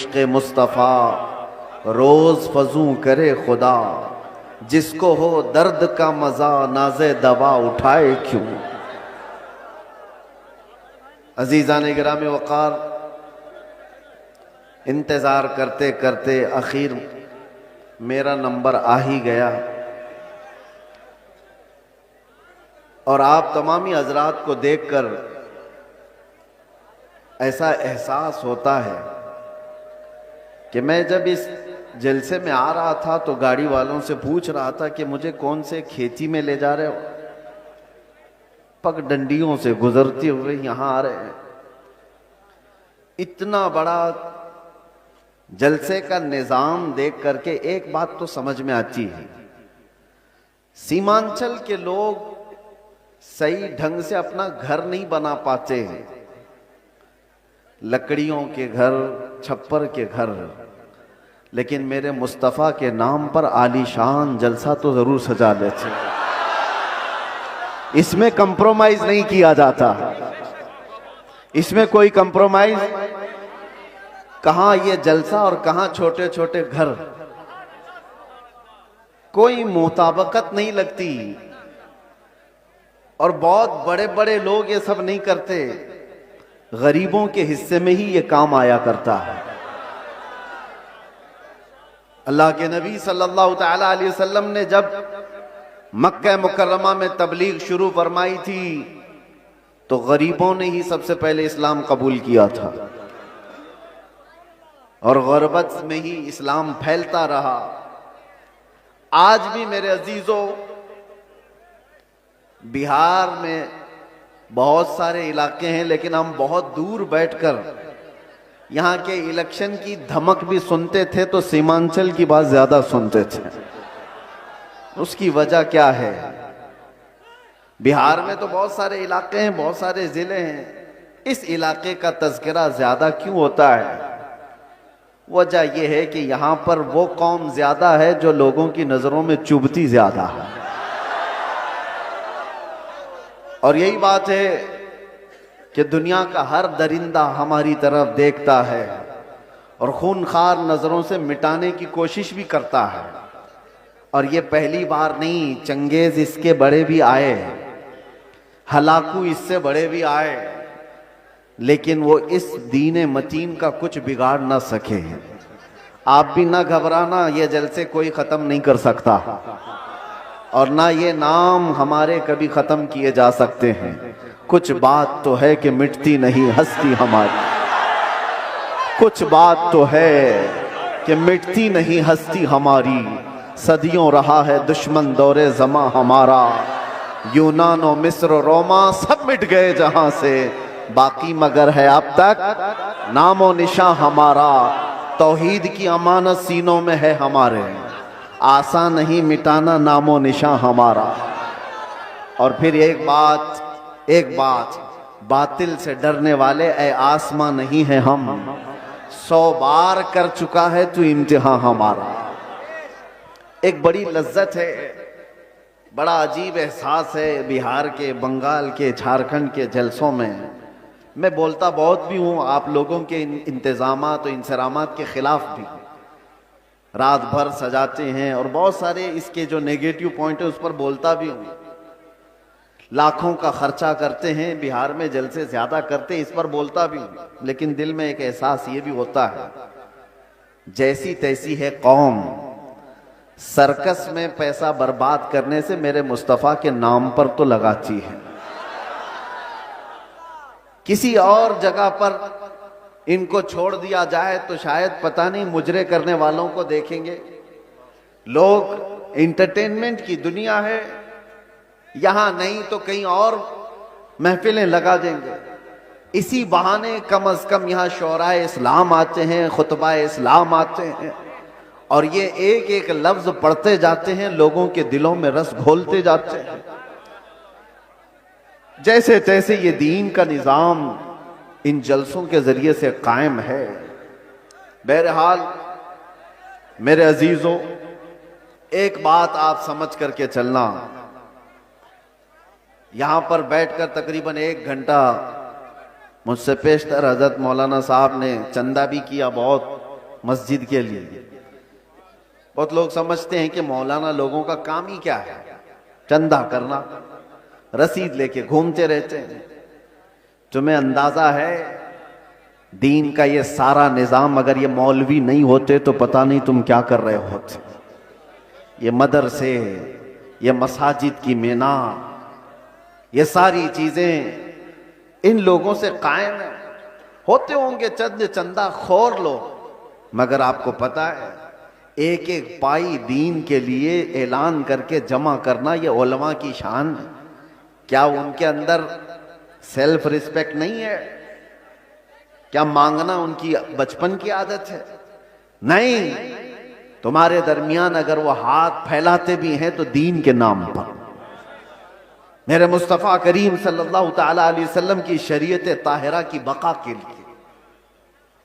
इश्क़ मुस्तफ़ा, रोज़ फजू करे खुदा, जिसको हो दर्द का मज़ा नाज़े दवा उठाए क्यों। अज़ीज़ान गिरामी वक़ार, इंतज़ार करते करते आखिर मेरा नंबर आ ही गया और आप तमामी हज़रात को देखकर ऐसा एहसास होता है कि मैं जब इस जलसे में आ रहा था तो गाड़ी वालों से पूछ रहा था कि मुझे कौन से खेती में ले जा रहे हो। पगडंडियों से गुजरते हुए यहाँ आ रहे हैं। इतना बड़ा जलसे का निज़ाम देख करके एक बात तो समझ में आती है, सीमांचल के लोग सही ढंग से अपना घर नहीं बना पाते हैं। लकड़ियों के घर, छप्पर के घर, लेकिन मेरे मुस्तफ़ा के नाम पर आलीशान जलसा तो जरूर सजा लेते। इसमें कंप्रोमाइज नहीं किया जाता, इसमें कोई कंप्रोमाइज, कहां ये जलसा और कहां छोटे छोटे घर, कोई मुताबकत नहीं लगती। और बहुत बड़े बड़े लोग ये सब नहीं करते, गरीबों के हिस्से में ही ये काम आया करता है। अल्लाह के नबी सल्लल्लाहु तआला अलैहि वसल्लम ने जब मक्का मुकर्रमा में तबलीग शुरू फरमाई थी तो गरीबों ने ही सबसे पहले इस्लाम कबूल किया था और गुरबत में ही इस्लाम फैलता रहा। आज भी मेरे अजीजों, बिहार में बहुत सारे इलाके हैं, लेकिन हम बहुत दूर बैठकर यहाँ के इलेक्शन की धमक भी सुनते थे तो सीमांचल की बात ज्यादा सुनते थे। उसकी वजह क्या है? बिहार में तो बहुत सारे इलाके हैं, बहुत सारे जिले हैं, इस इलाके का तज़किरा ज्यादा क्यों होता है? वजह यह है कि यहाँ पर वो कौम ज्यादा है जो लोगों की नजरों में चुभती ज्यादा है। और यही बात है कि दुनिया का हर दरिंदा हमारी तरफ देखता है और खूनखार नजरों से मिटाने की कोशिश भी करता है। और ये पहली बार नहीं, चंगेज इसके बड़े भी आए, हलाकू इससे बड़े भी आए, लेकिन वो इस दीन मतीन का कुछ बिगाड़ ना सके। आप भी ना घबराना, ये जलसे कोई खत्म नहीं कर सकता और ना ये नाम हमारे कभी खत्म किए जा सकते हैं। कुछ बात तो है कि मिटती नहीं हस्ती हमारी, कुछ बात तो है कि मिटती नहीं हस्ती हमारी। सदियों रहा है दुश्मन दौरे ज़मा हमारा, यूनान और मिस्र रोमा सब मिट गए जहां से, बाकी मगर है अब तक नामो निशां हमारा। तौहीद की अमानत सीनों में है हमारे, आसान नहीं मिटाना नामो निशां हमारा। और फिर एक बात, बातिल से डरने वाले ए आसमां नहीं है हम, 100 बार कर चुका है तू इम्तिहान हमारा। एक बड़ी लज्जत है, बड़ा अजीब एहसास है बिहार के, बंगाल के, झारखंड के जलसों में। मैं बोलता बहुत भी हूँ, आप लोगों के इंतजामात और इंसरामात के खिलाफ भी, रात भर सजाते हैं और बहुत सारे इसके जो नेगेटिव पॉइंट है उस पर बोलता भी हूँ। लाखों का खर्चा करते हैं, बिहार में जलसे ज्यादा करते हैं, इस पर बोलता भी हूँ। लेकिन दिल में एक एहसास ये भी होता है, जैसी तैसी है कौम, सर्कस में पैसा बर्बाद करने से मेरे मुस्तफ़ा के नाम पर तो लगाती है। किसी और जगह पर इनको छोड़ दिया जाए तो शायद पता नहीं मुजरे करने वालों को देखेंगे लोग। एंटरटेनमेंट की दुनिया है, यहां नहीं तो कहीं और महफिलें लगा देंगे। इसी बहाने कम अज कम यहाँ शोराए इस्लाम आते हैं, खुतबा इस्लाम आते हैं और ये एक एक लफ्ज पढ़ते जाते हैं, लोगों के दिलों में रस घोलते जाते हैं। जैसे तैसे ये दीन का निज़ाम इन जलसों के जरिए से कायम है। बहरहाल मेरे अजीजों, एक बात आप समझ करके चलना, यहां पर बैठकर तकरीबन 1 घंटा मुझसे पेशतर हजरत मौलाना साहब ने चंदा भी किया बहुत, मस्जिद के लिए। बहुत लोग समझते हैं कि मौलाना लोगों का काम ही क्या है, चंदा करना, रसीद लेके घूमते रहते हैं। तुम्हें अंदाजा है दीन का ये सारा निजाम अगर ये मौलवी नहीं होते तो पता नहीं तुम क्या कर रहे होते। ये मदरसे, ये मसाजिद की मीनार, ये सारी चीजें इन लोगों से कायम है। होते होंगे चंद चंदा खोर लोग, मगर आपको पता है एक एक पाई दीन के लिए ऐलान करके जमा करना ये उलमा की शान है। क्या उनके अंदर सेल्फ रिस्पेक्ट नहीं है? क्या मांगना उनकी बचपन की आदत है? नहीं, तुम्हारे दरमियान अगर वो हाथ फैलाते भी हैं तो दीन के नाम पर। मेरे मुस्तफ़ा करीम सल्लल्लाहु ताला अलैहि वसल्लम की शरीयत ताहिरा की बका के लिए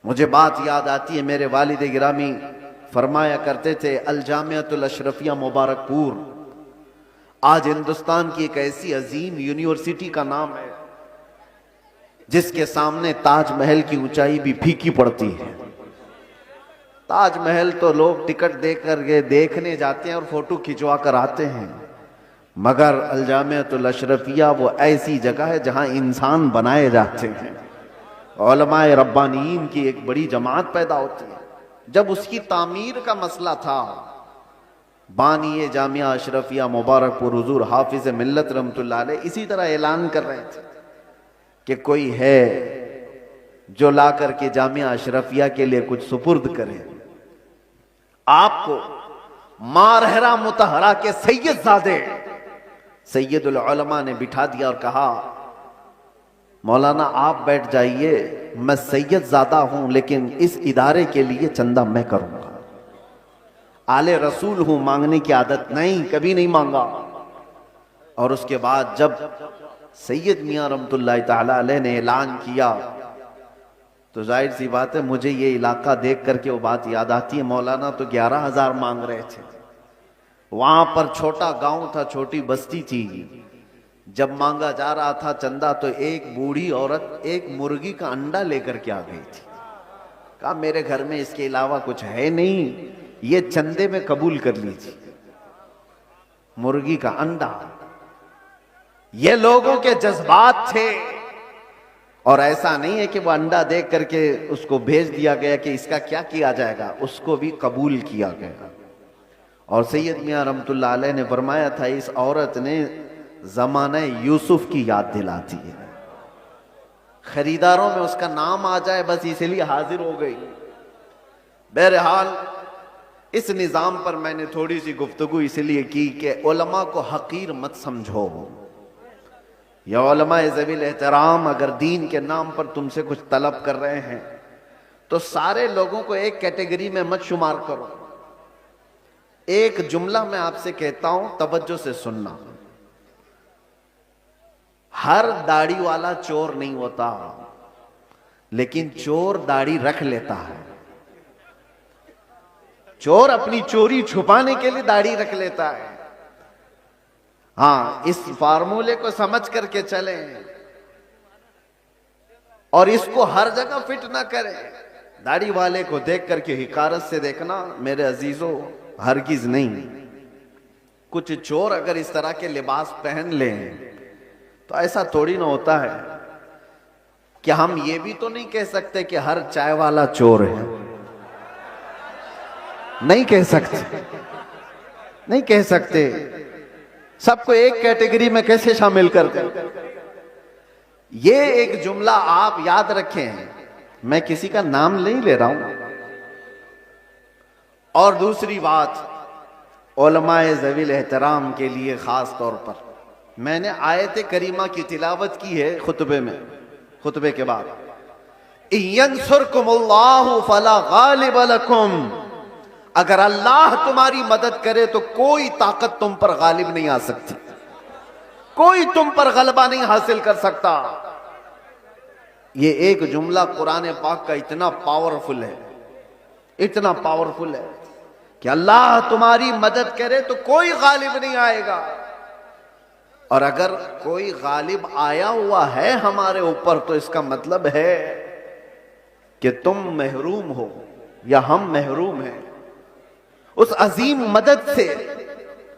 मुझे बात याद आती है। मेरे वालिद गिरामी फरमाया करते थे, अल जामियातुल अशरफिया मुबारकपुर आज हिंदुस्तान की एक ऐसी अजीम यूनिवर्सिटी का नाम है जिसके सामने ताजमहल की ऊंचाई भी फीकी पड़ती है। ताजमहल तो लोग टिकट देकर के देखने जाते हैं और फोटो खिंचवा कर आते हैं, मगर अल जामियातुल अशरफिया वो ऐसी जगह है जहां इंसान बनाए जाते हैं। उलमाए रब्बानीन की एक बड़ी जमात पैदा होती है। जब उसकी तामीर का मसला था, बानी जामिया अशरफिया मुबारकपुर हुजूर हाफिज मिल्लत रहमतुल्लाह अलैह इसी तरह ऐलान कर रहे थे कि कोई है जो ला करके जामिया अशरफिया के लिए कुछ सुपुर्द करे। आपको मारहरा मुतहरा के सैयदजादे सैयदुल उलमा ने बिठा दिया और कहा, मौलाना आप बैठ जाइए, मैं सैयदजादा हूं लेकिन इस इदारे के लिए चंदा मैं करूंगा। आले रसूल हूं, मांगने की आदत नहीं, कभी नहीं मांगा। और उसके बाद जब सैयद मियां रहमतुल्लाह ताला अलैह ने ऐलान किया तो जाहिर सी बात है मुझे ये इलाका देख करके वो बात याद आती है। मौलाना तो 11,000 मांग रहे थे। वहां पर छोटा गांव था, छोटी बस्ती थी। जब मांगा जा रहा था चंदा तो एक बूढ़ी औरत एक मुर्गी का अंडा लेकर के आ गई थी। कहा मेरे घर में इसके अलावा कुछ है नहीं, ये चंदे में कबूल कर लीजिए। मुर्गी का अंडा, ये लोगों के जज्बात थे। और ऐसा नहीं है कि वो अंडा देख करके उसको भेज दिया गया कि इसका क्या किया जाएगा, उसको भी कबूल किया गया। और सैयद मियां रहमतुल्लाह अलैह ने फरमाया था, इस औरत ने ज़माने यूसुफ की याद दिलाती है। खरीदारों में उसका नाम आ जाए बस इसलिए हाजिर हो गई। बहरहाल इस निज़ाम पर मैंने थोड़ी सी गुफ्तगू इसलिए की कि उलमा को हकीर मत समझो। या उलमा ज़वील एहतराम अगर दीन के नाम पर तुमसे कुछ तलब कर रहे हैं तो सारे लोगों को एक कैटेगरी में मत शुमार करो। एक जुमला मैं आपसे कहता हूं, तवज्जो से सुनना। हर दाढ़ी वाला चोर नहीं होता, लेकिन चोर दाढ़ी रख लेता है। चोर अपनी चोरी छुपाने के लिए दाढ़ी रख लेता है। हाँ, इस फार्मूले को समझ करके चले और इसको हर जगह फिट ना करें। दाढ़ी वाले को देख करके हिकारत से देखना मेरे अजीजों, हरगिज नहीं। कुछ चोर अगर इस तरह के लिबास पहन लें तो ऐसा थोड़ी ना होता है कि हम ये भी तो नहीं कह सकते कि हर चाय वाला चोर है। नहीं कह सकते, नहीं कह सकते। सबको एक कैटेगरी में कैसे शामिल कर दें? ये एक जुमला आप याद रखें, मैं किसी का नाम नहीं ले रहा हूं। और दूसरी बात, उलमाए ज़वील एहतराम के लिए खास तौर पर मैंने आयत करीमा की तिलावत की है खुतबे में, खुतबे के बाद, यंसुरकुमुल्लाहु फला गालिब लकुम, अगर अल्लाह तुम्हारी मदद करे तो कोई ताकत तुम पर गालिब नहीं आ सकती, कोई तुम पर गलबा नहीं हासिल कर सकता। ये एक जुमला कुरान पाक का इतना पावरफुल है, इतना पावरफुल है कि अल्लाह तुम्हारी मदद करे तो कोई गालिब नहीं आएगा। और अगर कोई गालिब आया हुआ है हमारे ऊपर तो इसका मतलब है कि तुम महरूम हो, या हम महरूम हैं उस अजीम मदद से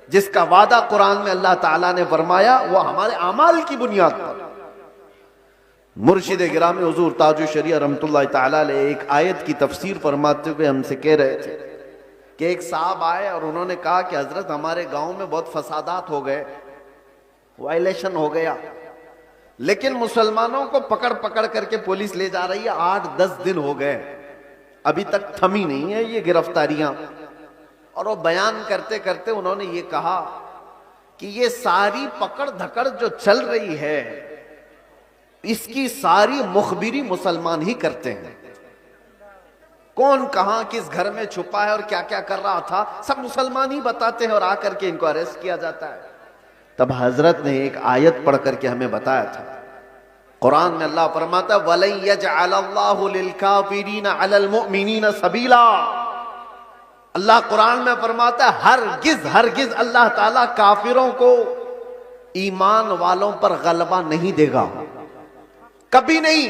जिसका वादा कुरान में अल्लाह ताला ने फरमाया, वो हमारे अमाल की बुनियाद पर। मुर्शिद गिरामी हुजूर ताजुल शरिया रहमतुल्लाह ताला अलैह एक आयत की तफसीर फरमाते हुए हमसे कह रहे थे कि एक साहब आए और उन्होंने कहा कि हजरत हमारे गांव में बहुत फसादात हो गए, वायलेशन हो गया, लेकिन मुसलमानों को पकड़ पकड़ करके पुलिस ले जा रही है, 8-10 दिन हो गए, अभी तक थमी नहीं है ये गिरफ्तारियां। और वो बयान करते करते उन्होंने ये कहा कि ये सारी पकड़ धकड़ जो चल रही है इसकी सारी मुखबिरी मुसलमान ही करते हैं। कौन कहां किस घर में छुपा है और क्या क्या कर रहा था सब मुसलमान ही बताते हैं और आकर के इनको अरेस्ट किया जाता है। तब हजरत ने एक आयत पढ़ करके हमें बताया था, कुरान में अल्लाह फरमाता है वलन यजअलल्लाहु लिलकाफिरीना अलल मुमिनीना सबीला। अल्लाह कुरान में फरमाता है हरगिज हरगिज अल्लाह ताला काफिरों को ईमान वालों पर गलबा नहीं देगा, कभी नहीं।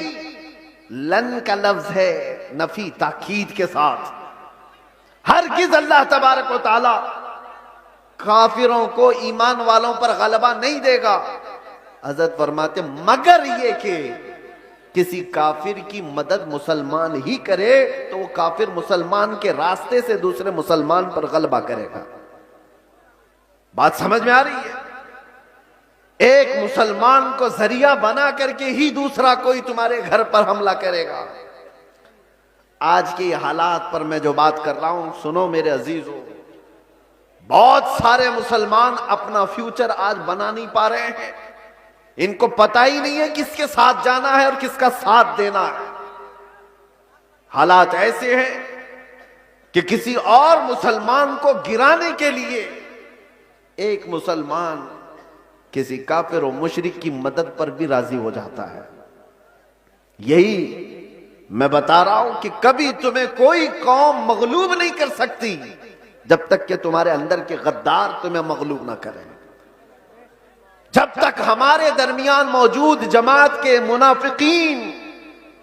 लन का लफ्ज है नफी ताकीद के साथ, हरगिज अल्लाह तबारक व तआला काफिरों को ईमान वालों पर गलबा नहीं देगा। हजरत फरमाते मगर ये कि किसी काफिर की मदद मुसलमान ही करे तो वो काफिर मुसलमान के रास्ते से दूसरे मुसलमान पर गलबा करेगा। बात समझ में आ रही है? एक मुसलमान को जरिया बना करके ही दूसरा कोई तुम्हारे घर पर हमला करेगा। आज के हालात पर मैं जो बात कर रहा हूं सुनो मेरे अजीजों, बहुत सारे मुसलमान अपना फ्यूचर आज बना नहीं पा रहे हैं, इनको पता ही नहीं है किसके साथ जाना है और किसका साथ देना है। हालात ऐसे हैं कि किसी और मुसलमान को गिराने के लिए एक मुसलमान किसी काफिर और मुशरिक की मदद पर भी राजी हो जाता है। यही मैं बता रहा हूं कि कभी तुम्हें कोई कौम मगलूब नहीं कर सकती जब तक कि तुम्हारे अंदर के गद्दार तुम्हें मगलूब ना करें। जब तक हमारे दरमियान मौजूद जमात के मुनाफिकीन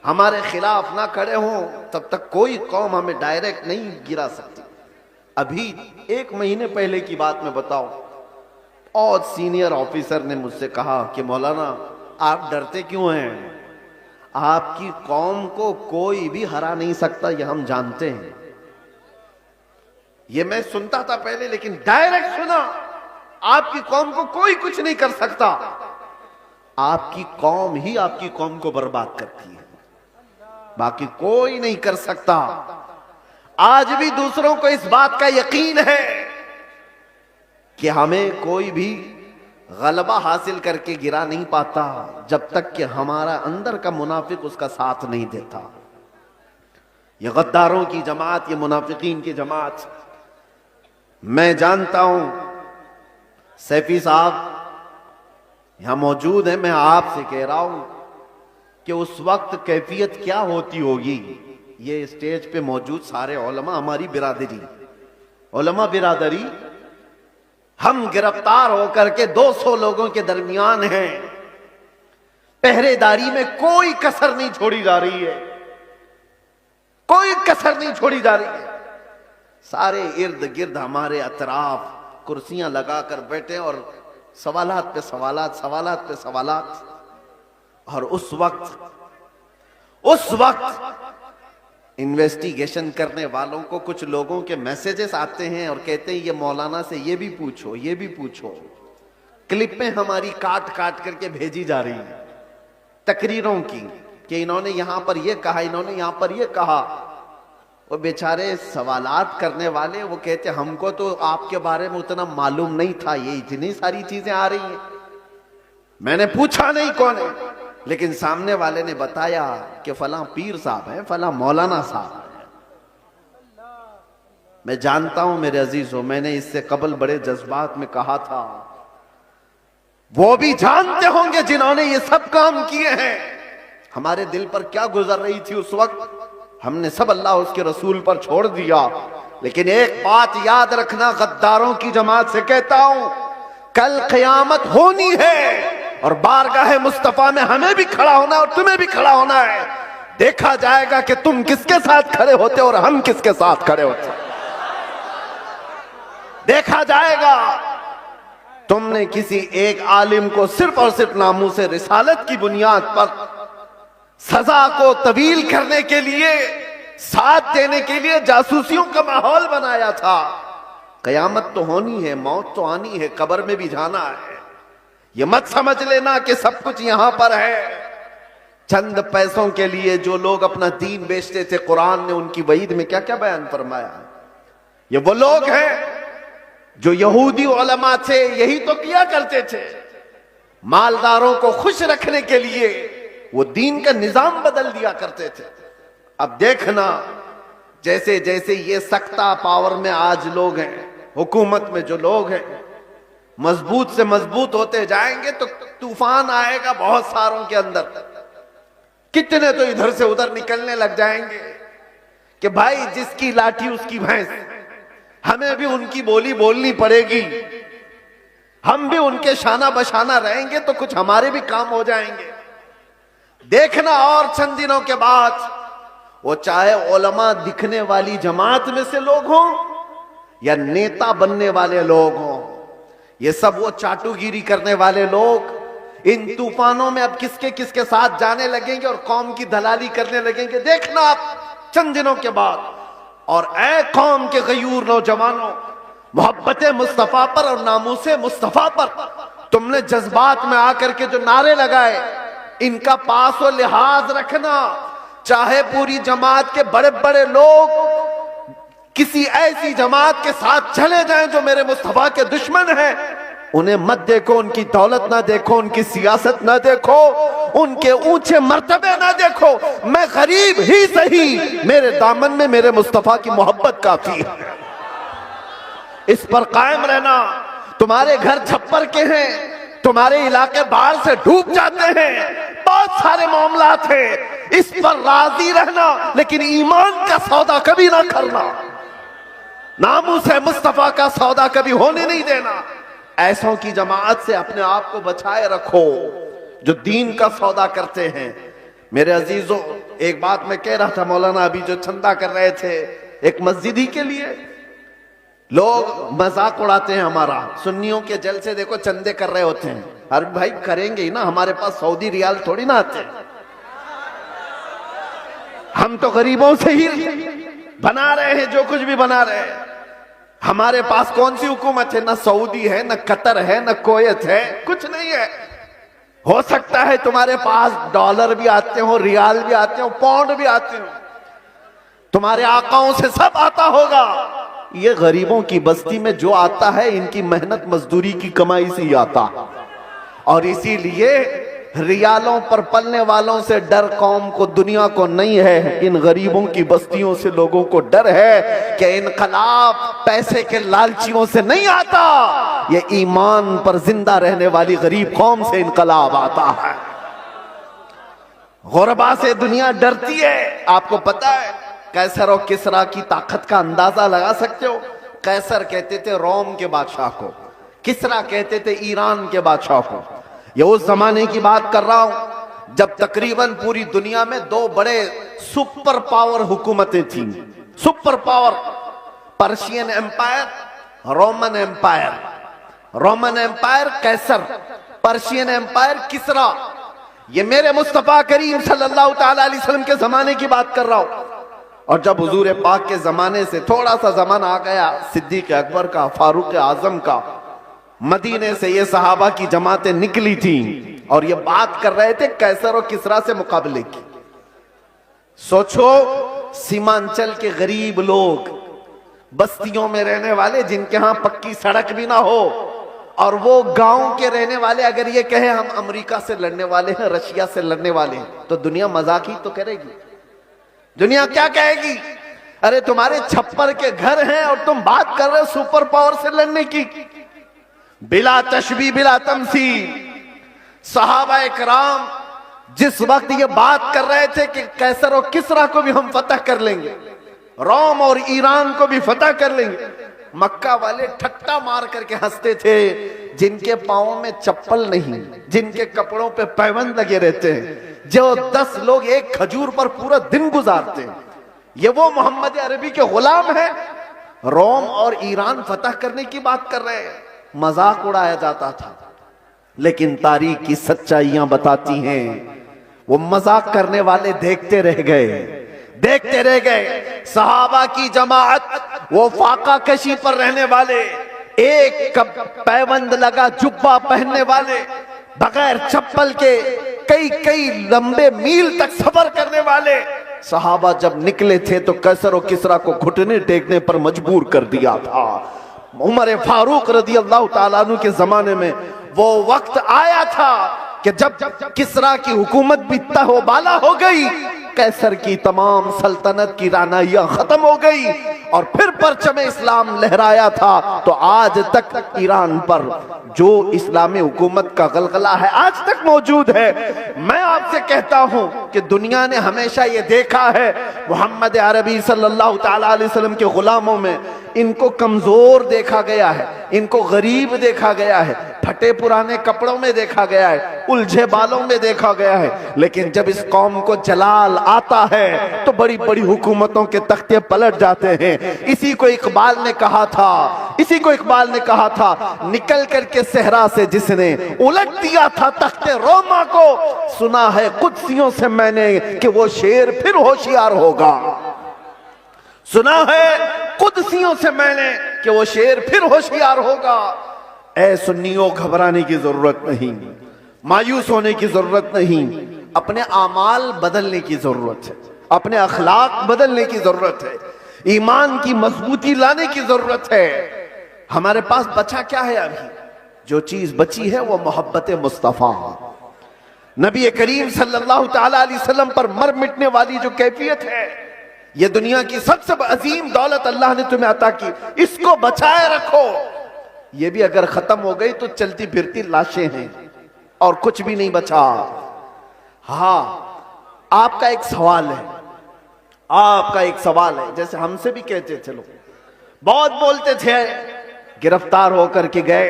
हमारे खिलाफ ना खड़े हों तब तक कोई कौम हमें डायरेक्ट नहीं गिरा सकती। अभी 1 महीने पहले की बात मैं बताऊं, और सीनियर ऑफिसर ने मुझसे कहा कि मौलाना आप डरते क्यों हैं, आपकी कौम को कोई भी हरा नहीं सकता, ये हम जानते हैं। ये मैं सुनता था पहले, लेकिन डायरेक्ट सुना आपकी कौम को कोई कुछ नहीं कर सकता, आपकी कौम ही आपकी कौम को बर्बाद करती है, बाकी कोई नहीं कर सकता। आज भी दूसरों को इस बात का यकीन है कि हमें कोई भी गलबा हासिल करके गिरा नहीं पाता जब तक कि हमारा अंदर का मुनाफिक उसका साथ नहीं देता। ये गद्दारों की जमात, ये मुनाफिकीन की जमात, मैं जानता हूं सैफी साहब यहां मौजूद है, मैं आपसे कह रहा हूं कि उस वक्त कैफियत क्या होती होगी। ये स्टेज पे मौजूद सारे उलमा, हमारी बिरादरी, उलमा बिरादरी, हम गिरफ्तार होकर के 200 लोगों के दरमियान हैं, पहरेदारी में कोई कसर नहीं छोड़ी जा रही है, कोई कसर नहीं छोड़ी जा रही है। सारे इर्द गिर्द हमारे अतराफ कुर्सियां लगाकर बैठे और सवालात पे सवालात, सवालात पे सवालात। और उस वक्त इन्वेस्टिगेशन करने वालों को कुछ लोगों के मैसेजेस आते हैं और कहते हैं ये मौलाना से ये भी पूछो, ये भी पूछो। क्लिपें हमारी काट काट करके भेजी जा रही हैं तकरीरों की कि इन्होंने यहां पर ये कहा, इन्होंने यहां पर ये कहा। वो बेचारे सवालात करने वाले वो कहते हमको तो आपके बारे में उतना मालूम नहीं था, ये इतनी सारी चीजें आ रही हैं, मैंने पूछा नहीं कौन है, लेकिन सामने वाले ने बताया कि फला पीर साहब है, फला मौलाना साहब है। मैं जानता हूं मेरे अजीजों, मैंने इससे कबल बड़े जज्बात में कहा था, वो भी जानते होंगे जिन्होंने ये सब काम किए हैं हमारे दिल पर क्या गुजर रही थी उस वक्त। हमने सब अल्लाह उसके रसूल पर छोड़ दिया। लेकिन एक बात याद रखना, गद्दारों की जमात से कहता हूं, कल क़यामत होनी है और बारगाह मुस्तफा में हमें भी खड़ा होना है और तुम्हें भी खड़ा होना है। देखा जाएगा कि तुम किसके साथ खड़े होते और हम किसके साथ खड़े होते। देखा जाएगा तुमने किसी एक आलिम को सिर्फ और सिर्फ नामूस रिसालत की बुनियाद पर सजा को तवील करने के लिए, साथ देने के लिए जासूसियों का माहौल बनाया था। कयामत तो होनी है, मौत तो आनी है, कब्र में भी जाना है। ये मत समझ लेना कि सब कुछ यहां पर है। चंद पैसों के लिए जो लोग अपना दीन बेचते थे, कुरान ने उनकी वईद में क्या क्या बयान फरमाया। ये वो लोग हैं जो यहूदी उलमा थे, यही तो किया करते थे। मालदारों को खुश रखने के लिए वो दीन का निजाम बदल दिया करते थे। अब देखना जैसे जैसे ये सख्ता पावर में आज लोग हैं, हुकूमत में जो लोग हैं, मजबूत से मजबूत होते जाएंगे तो तूफान आएगा बहुत सारों के अंदर। कितने तो इधर से उधर निकलने लग जाएंगे कि भाई जिसकी लाठी उसकी भैंस, हमें भी उनकी बोली बोलनी पड़ेगी, हम भी उनके शाना बशाना रहेंगे तो कुछ हमारे भी काम हो जाएंगे। देखना और चंद दिनों के बाद वो चाहे उलमा दिखने वाली जमात में से लोग हों या नेता बनने वाले लोग हों, ये सब वो चाटुगिरी करने वाले लोग इन तूफानों में अब किसके किसके साथ जाने लगेंगे और कौम की दलाली करने लगेंगे। देखना आप चंद दिनों के बाद। और ऐ कौम के गयूर नौजवानों, मोहब्बत मुस्तफा पर और नामूसे मुस्तफा पर तुमने जज्बात में आकर के जो नारे लगाए, इनका पास और लिहाज रखना। चाहे पूरी जमात के बड़े बड़े लोग किसी ऐसी जमात के साथ चले जाएं जो मेरे मुस्तफा के दुश्मन हैं, उन्हें मत देखो, उनकी दौलत ना देखो, उनकी सियासत ना देखो, उनके ऊंचे मर्तबे ना देखो। मैं गरीब ही सही, मेरे दामन में मेरे मुस्तफा की मोहब्बत काफी है। इस पर कायम रहना। तुम्हारे घर छप्पर के हैं, तुम्हारे इलाके बाढ़ से डूब जाते हैं, बहुत सारे मामलात हैं, इस पर राजी रहना, लेकिन ईमान का सौदा कभी ना करना। नामूस मुस्तफा का सौदा कभी होने नहीं देना। ऐसों की जमात से अपने आप को बचाए रखो जो दीन का सौदा करते हैं। मेरे अजीजों, एक बात मैं कह रहा था, मौलाना अभी जो चंदा कर रहे थे एक मस्जिद ही के लिए, लोग मजाक उड़ाते हैं हमारा। सुन्नियों के जलसे देखो चंदे कर रहे होते हैं। अरे भाई करेंगे ही ना, हमारे पास सऊदी रियाल थोड़ी ना आते, हम तो गरीबों से ही बना रहे हैं जो कुछ भी बना रहे हैं। हमारे पास कौन सी हुकूमत है? ना सऊदी है, ना कतर है, ना कुवैत है, कुछ नहीं है। हो सकता है तुम्हारे पास डॉलर भी आते हो, रियाल भी आते हो, पाउंड भी आते हो, तुम्हारे आकाओं से सब आता होगा। ये गरीबों की बस्ती में जो आता है इनकी मेहनत मजदूरी की कमाई से ही आता, और इसीलिए रियालों पर पलने वालों से डर कौम को, दुनिया को नहीं है। इन गरीबों की बस्तियों से लोगों को डर है कि इनकलाब पैसे के लालचियों से नहीं आता, ये ईमान पर जिंदा रहने वाली गरीब कौम से इनकलाब आता है। गुरबा से दुनिया डरती है। आपको पता है कैसर और किसरा की ताकत का अंदाजा लगा सकते हो? कैसर कहते थे रोम के बादशाह को, किसरा कहते थे ईरान के बादशाह को। ये उस जमाने की बात कर रहा हूं जब तकरीबन पूरी दुनिया में दो बड़े सुपर पावर हुकूमतें थी। Super power, Persian Empire, Roman Empire. Roman Empire कैसर, पर्शियन एम्पायर किसरा। ये मेरे मुस्तफा करीम सल्लल्लाहु ताला अलैहि वसल्लम के जमाने की बात कर रहा हूं। और जब हुजूर पाक के जमाने से थोड़ा सा जमाना आ गया, सिद्दीक अकबर का, फारूक आजम का, मदीने से ये सहाबा की जमातें निकली थी और ये बात कर रहे थे कैसर और किसरा से मुकाबले की। सोचो सीमांचल के गरीब लोग, बस्तियों में रहने वाले, जिनके यहां पक्की सड़क भी ना हो, और वो गांव के रहने वाले अगर ये कहे हम अमेरिका से लड़ने वाले हैं, रशिया से लड़ने वाले हैं, तो दुनिया मजाक ही तो करेगी। दुनिया क्या कहेगी? अरे तुम्हारे छप्पर के घर हैं और तुम बात कर रहे हो सुपर पावर से लड़ने की। बिला तशबी बिला तमसील सहाबा इकराम जिस वक्त ये बात कर रहे थे कि कैसर और किसरा को भी हम फतह कर लेंगे, रोम और ईरान को भी फतह कर लेंगे, मक्का वाले ठट्टा मार करके हंसते थे। जिनके पांवों में चप्पल नहीं, जिनके कपड़ों पे पैबंद लगे रहते हैं, जो 10 लोग एक खजूर पर पूरा दिन गुजारते हैं, ये वो मोहम्मद अरबी के गुलाम हैं। रोम और ईरान फतह करने की बात कर रहे हैं, मजाक उड़ाया जाता था। लेकिन तारीख की सच्चाइयां बताती हैं वो मजाक करने वाले देखते रह गए, देखते रह गए। सहाबा की जमाअत, वो फाका कशी पर रहने वाले, एक पैबंद लगा जुब्बा पहनने वाले, बगैर चप्पल के कई कई लंबे मील तक सफर करने वाले सहाबा जब निकले थे तो कैसर और किसरा को घुटने टेकने पर मजबूर कर दिया था। उमर फारूक रदी अल्लाह ताला अन्हु के जमाने में वो वक्त आया था कि जब किसरा की हुकूमत भी तहोबाला हो गई, कैसर की तमाम सल्तनत की रानाइयां खत्म हो गई और फिर परचम इस्लाम लहराया था, तो आज तक ईरान पर जो इस्लामी हुकूमत का गलगला है आज तक मौजूद है। मैं आपसे कहता हूं कि दुनिया ने हमेशा ये देखा है मोहम्मद अरबी सल्लल्लाहु ताला अलैहि वसल्लम के गुलामों में इनको कमजोर देखा गया है, इनको गरीब देखा गया है, फटे पुराने कपड़ों में देखा गया है, उलझे बालों में देखा गया है। लेकिन जब इस कौम को जलाल आता है तो बड़ी बड़ी हुकूमतों के तख्ते पलट जाते हैं। इसी को इकबाल ने कहा था, इसी को इकबाल ने कहा था, निकल करके सहरा से जिसने उलट दिया था तख्ते रोमा को, सुना है कुदसियों से मैंने कि वो शेर फिर होशियार होगा। सुना है कुदसियों से मैंने कि वो शेर फिर होशियार होगा। ऐ सुन्नियों, घबराने की जरूरत नहीं, मायूस होने की जरूरत नहीं, अपने आमाल बदलने की जरूरत है, अपने अखलाक बदलने की जरूरत है, ईमान की मजबूती लाने की जरूरत है। हमारे पास बचा क्या है? अभी जो चीज बची है वो मोहब्बत मुस्तफा, नबी करीम सल्लल्लाहु ताला अलैहि वसल्लम पर मर मिटने वाली जो कैफियत है, ये दुनिया की सबसे अजीम दौलत अल्लाह ने तुम्हें अता की, इसको बचाए रखो। ये भी अगर खत्म हो गई तो चलती फिरती लाशें हैं और कुछ भी नहीं बचा। हाँ, आपका एक सवाल है, आपका एक सवाल है। जैसे हमसे भी कहते थे लोग, बहुत बोलते थे, गिरफ्तार होकर के गए,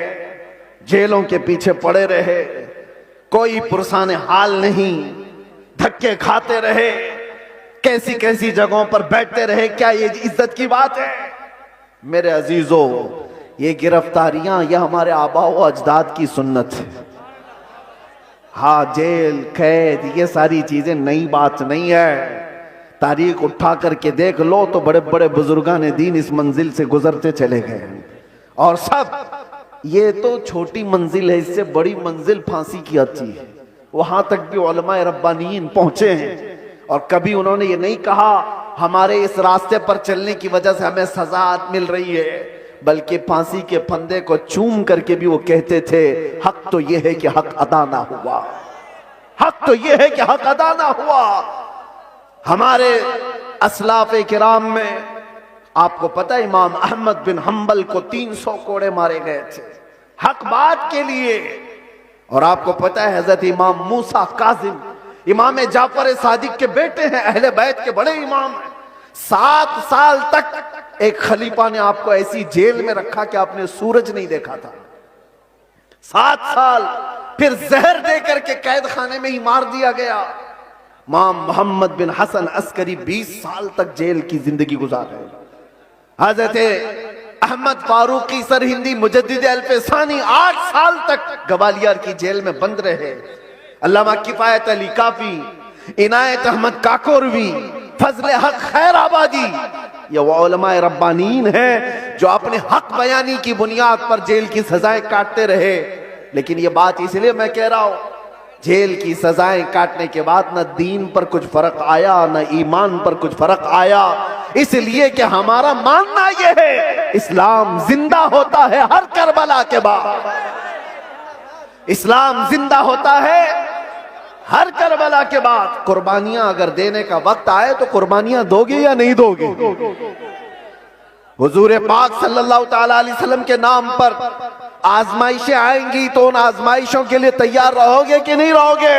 जेलों के पीछे पड़े रहे, कोई पुरसाने हाल नहीं, धक्के खाते रहे, कैसी कैसी जगहों पर बैठते रहे, क्या ये इज्जत की बात है? मेरे अजीजों, ये गिरफ्तारियां यह हमारे आबाओ अजदाद की सुन्नत है। हाँ, जेल कैद ये सारी चीजें नई बात नहीं है। तारीख उठा करके देख लो तो बड़े बड़े बुजुर्गान दीन इस मंजिल से गुजरते चले गए और सब ये तो छोटी मंजिल है, इससे बड़ी मंजिल फांसी की आती है। वहां तक भी उलमाए रब्बानीन पहुंचे हैं और कभी उन्होंने ये नहीं कहा हमारे इस रास्ते पर चलने की वजह से हमें सजा मिल रही है, बल्कि फांसी के फंदे को चूम करके भी वो कहते थे हक तो ये है कि हक अदा ना हुआ, हक तो ये है कि हक अदा ना हुआ। हमारे असलाफ किराम में आपको पता है इमाम अहमद बिन हंबल को 300 कोड़े मारे गए थे हक बात के लिए। और आपको पता है हजरत इमाम मूसा काजिम इमाम जाफर सादिक के बेटे हैं, अहले बैत के बड़े इमाम हैं। 7 साल तक एक खलीफा ने आपको ऐसी जेल में रखा कि आपने सूरज नहीं देखा था। 7 साल, फिर जहर दे करके कैद खाने में ही मार दिया गया। इमाम मोहम्मद बिन हसन अस्करी 20 साल तक जेल की जिंदगी गुजारे। हजरत अहमद फारूकी सरहिंदी मुजद्दिद अल्फसानी 8 साल तक ग्वालियर की जेल में बंद रहे। अल्लामा किफायत अली काफी, इनायत अहमद काकोरवी, फजले हक खैराबादी, ये वो उलमाए रब्बानीन हैं जो अपने हक बयानी की बुनियाद पर जेल की सजाएं काटते रहे। लेकिन ये बात इसलिए मैं कह रहा हूं, जेल की सजाएं काटने के बाद न दीन पर कुछ फर्क आया न ईमान पर कुछ फर्क आया, इसलिए कि हमारा मानना यह है इस्लाम जिंदा होता है हर करबला के बाद। इस्लाम जिंदा होता है हर करबला के बाद। कुर्बानियां अगर देने का वक्त आए तो कुर्बानियां दोगे या नहीं दोगे? हुजूर पाक सल्लल्लाहु ताला अलैहि वसल्लम के नाम पर आजमाइशें आएंगी तो उन आजमाइशों के लिए तैयार रहोगे कि नहीं रहोगे?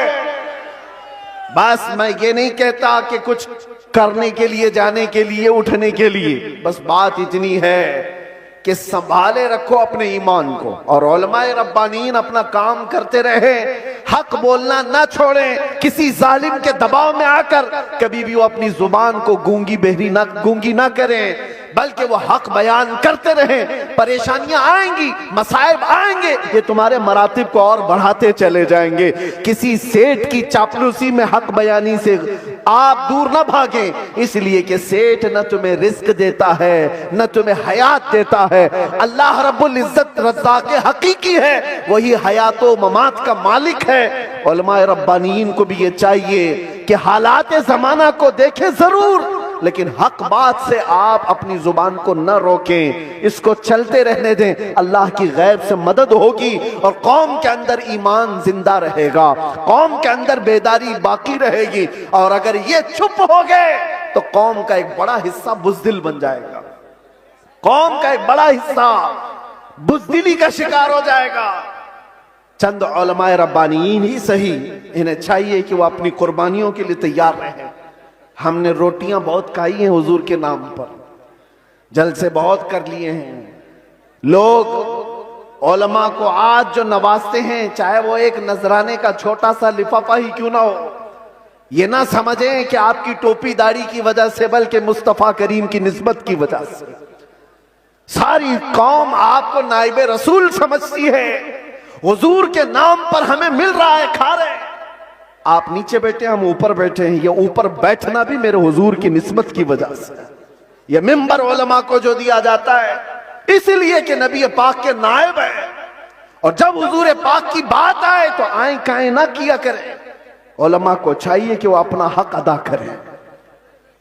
बस मैं ये नहीं कहता कि कुछ करने के लिए, जाने के लिए, उठने के लिए, बस बात इतनी है कि संभाले रखो अपने ईमान को, और उलमाए रब्बानीन अपना काम करते रहे, हक बोलना ना छोड़ें, किसी जालिम के दबाव में आकर कभी भी वो अपनी जुबान को गूंगी ना करें, बल्कि वो हक बयान करते रहें। परेशानियां आएंगी, मसाइब आएंगे, ये तुम्हारे मरातिब को और बढ़ाते चले जाएंगे। किसी सेठ की चापलूसी में हक बयानी से आप दूर ना भागें, इसलिए कि सेठ न तुम्हें रिस्क देता है न तुम्हें हयात देता है। अल्लाह रब्बुल इज्जत रज़्ज़ाक़ हकीकी है, वही हयात व ममात का मालिक है। उलमाए रब्बानीन को भी ये चाहिए कि हालात जमाना को देखें जरूर, लेकिन हक बात से आप अपनी जुबान को न रोकें, इसको चलते रहने दें। अल्लाह की गैब से मदद होगी और कौम के अंदर ईमान जिंदा रहेगा, कौम के अंदर बेदारी बाकी रहेगी। और अगर ये चुप हो गए तो कौम का एक बड़ा हिस्सा बुज़दिल बन जाएगा, कौम का एक बड़ा हिस्सा बुज़दिली का शिकार हो जाएगा। चंद उलमाए रब्बानीन ही सही, इन्हें चाहिए कि वो अपनी कुर्बानियों के लिए तैयार रहें। हमने रोटियां बहुत खाई हैं हुजूर के नाम पर, जलसे बहुत कर लिए हैं। लोग उलमा को आज जो नवाजते हैं, चाहे वो एक नजराने का छोटा सा लिफाफा ही क्यों ना हो, ये ना समझें कि आपकी टोपी दाढ़ी की वजह से, बल्कि मुस्तफा करीम की निस्बत की वजह से। सारी कौम आपको नाइबे रसूल समझती है, हुजूर के नाम पर हमें मिल रहा है, खा रहे हैं। आप नीचे बैठे, हम ऊपर बैठे हैं, ये ऊपर बैठना भी मेरे हुजूर की निस्बत की वजह से। ये मिंबर उलमा को जो दिया जाता है इसलिए कि नबी पाक के नायब है, और जब हुजूर पाक की बात आए तो आए काए ना किया करें। उलमा को चाहिए कि वो अपना हक अदा करें,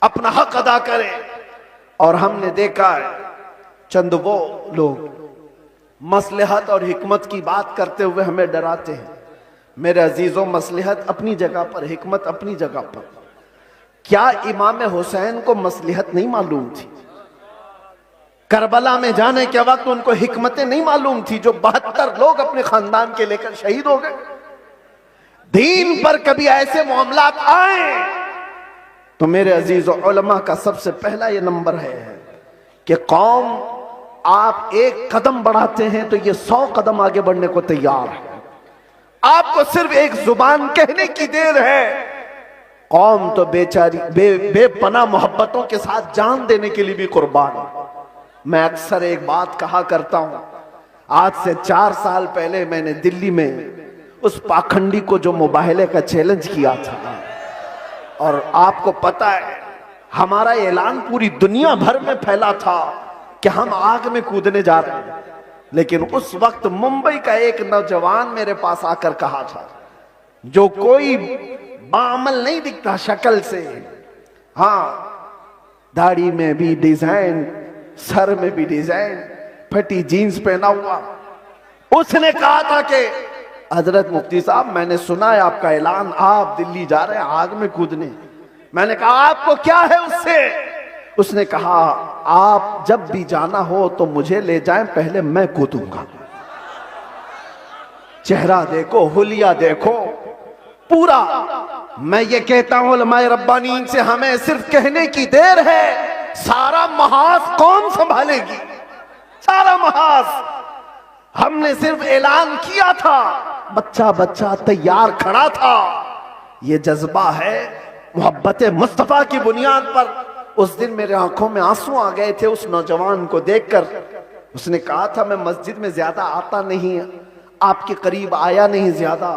अपना हक अदा करें। और हमने देखा है चंद वो लोग मसलहत और हिकमत की बात करते हुए हमें डराते हैं। मेरे अजीजों, मसलहत अपनी जगह पर, हिकमत अपनी जगह पर। क्या इमाम हुसैन को मसलहत नहीं मालूम थी? करबला में जाने के वक्त उनको हिकमतें नहीं मालूम थी, जो 72 लोग अपने खानदान के लेकर शहीद हो गए। दीन पर कभी ऐसे मामलात आए तो मेरे अजीजों, उलमा का सबसे पहला ये नंबर है कि कौम, आप एक कदम बढ़ाते हैं तो ये 100 कदम आगे बढ़ने को तैयार है। आपको सिर्फ एक जुबान कहने की देर है, कौम तो बेचारी बेपना मोहब्बतों के साथ जान देने के लिए भी कुर्बान है। मैं अक्सर एक बात कहा करता हूं, आज से 4 साल पहले मैंने दिल्ली में उस पाखंडी को जो मुबाहले का चैलेंज किया था, और आपको पता है हमारा ऐलान पूरी दुनिया भर में फैला था कि हम आग में कूदने जा रहे हैं। लेकिन उस वक्त मुंबई का एक नौजवान मेरे पास आकर कहा था, जो कोई बामल नहीं दिखता शक्ल से, हाँ दाढ़ी में भी डिजाइन, सर में भी डिजाइन, फटी जीन्स पहना हुआ, उसने कहा था कि हजरत मुफ्ती साहब, मैंने सुना है आपका ऐलान, आप दिल्ली जा रहे हैं आग में कूदने। मैंने कहा आपको क्या है उससे? उसने कहा आप जब भी जाना हो तो मुझे ले जाएं, पहले मैं कूदूंगा। चेहरा देखो, हुलिया देखो पूरा। मैं ये कहता हूं उलमाए रब्बानीन से, हमें सिर्फ कहने की देर है, सारा महाज कौन संभालेगी? सारा महाज। हमने सिर्फ ऐलान किया था, बच्चा बच्चा तैयार खड़ा था। ये जज्बा है मोहब्बत मुस्तफा की बुनियाद पर। उस दिन मेरे आंखों में आंसू आ गए थे उस नौजवान को देखकर। उसने कहा था, मैं मस्जिद में ज्यादा आता नहीं, आपके करीब आया नहीं ज्यादा,